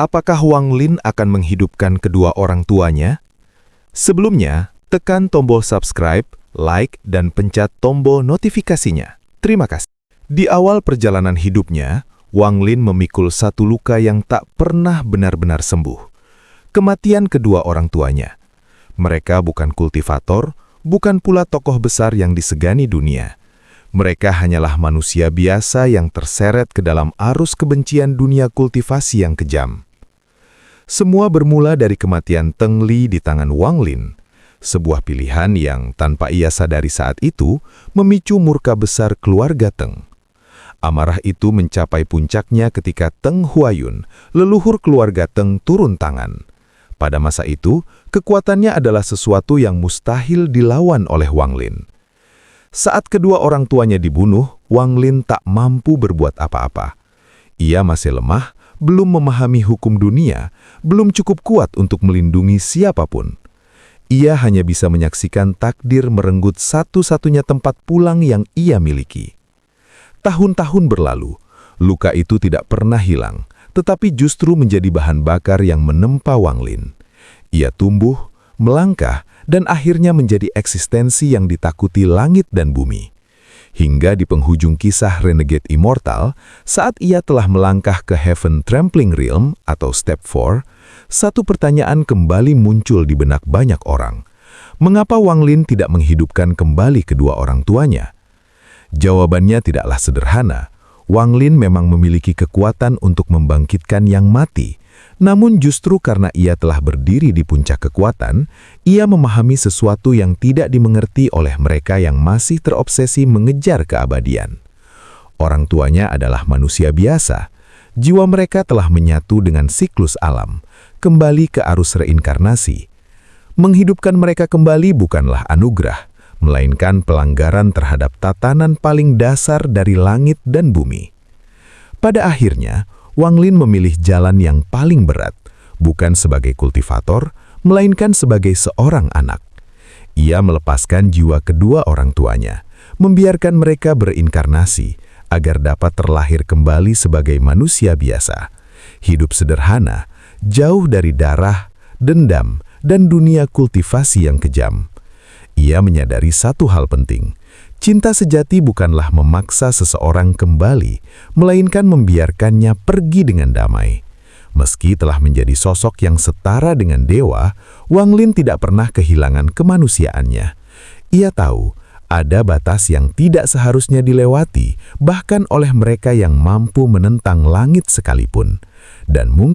apakah Wang Lin akan menghidupkan kedua orang tuanya? Sebelumnya, tekan tombol subscribe, like, dan pencet tombol notifikasinya. Terima kasih. Di awal perjalanan hidupnya, Wang Lin memikul satu luka yang tak pernah benar-benar sembuh. Kematian kedua orang tuanya. Mereka bukan kultivator, bukan pula tokoh besar yang disegani dunia. Mereka hanyalah manusia biasa yang terseret ke dalam arus kebencian dunia kultivasi yang kejam. Semua bermula dari kematian Teng Li di tangan Wang Lin, sebuah pilihan yang tanpa ia sadari saat itu memicu murka besar keluarga Teng. Amarah itu mencapai puncaknya ketika Teng Huayun, leluhur keluarga Teng, turun tangan. Pada masa itu, kekuatannya adalah sesuatu yang mustahil dilawan oleh Wang Lin. Saat kedua orang tuanya dibunuh, Wang Lin tak mampu berbuat apa-apa. Ia masih lemah, belum memahami hukum dunia, belum cukup kuat untuk melindungi siapapun. Ia hanya bisa menyaksikan takdir merenggut satu-satunya tempat pulang yang ia miliki. Tahun-tahun berlalu, luka itu tidak pernah hilang, tetapi justru menjadi bahan bakar yang menempa Wang Lin. Ia tumbuh, melangkah, dan akhirnya menjadi eksistensi yang ditakuti langit dan bumi. Hingga di penghujung kisah Renegade Immortal, saat ia telah melangkah ke Heaven Trampling Realm atau Step 4, satu pertanyaan kembali muncul di benak banyak orang. Mengapa Wang Lin tidak menghidupkan kembali kedua orang tuanya? Jawabannya tidaklah sederhana. Wang Lin memang memiliki kekuatan untuk membangkitkan yang mati. Namun justru karena ia telah berdiri di puncak kekuatan, ia memahami sesuatu yang tidak dimengerti oleh mereka yang masih terobsesi mengejar keabadian. Orang tuanya adalah manusia biasa. Jiwa mereka telah menyatu dengan siklus alam, kembali ke arus reinkarnasi. Menghidupkan mereka kembali bukanlah anugerah, melainkan pelanggaran terhadap tatanan paling dasar dari langit dan bumi. Pada akhirnya, Wang Lin memilih jalan yang paling berat, bukan sebagai kultivator, melainkan sebagai seorang anak. Ia melepaskan jiwa kedua orang tuanya, membiarkan mereka berinkarnasi, agar dapat terlahir kembali sebagai manusia biasa. Hidup sederhana, jauh dari darah, dendam, dan dunia kultivasi yang kejam. Ia menyadari satu hal penting. Cinta sejati bukanlah memaksa seseorang kembali, melainkan membiarkannya pergi dengan damai. Meski telah menjadi sosok yang setara dengan dewa, Wang Lin tidak pernah kehilangan kemanusiaannya. Ia tahu ada batas yang tidak seharusnya dilewati, bahkan oleh mereka yang mampu menentang langit sekalipun. Dan mungkin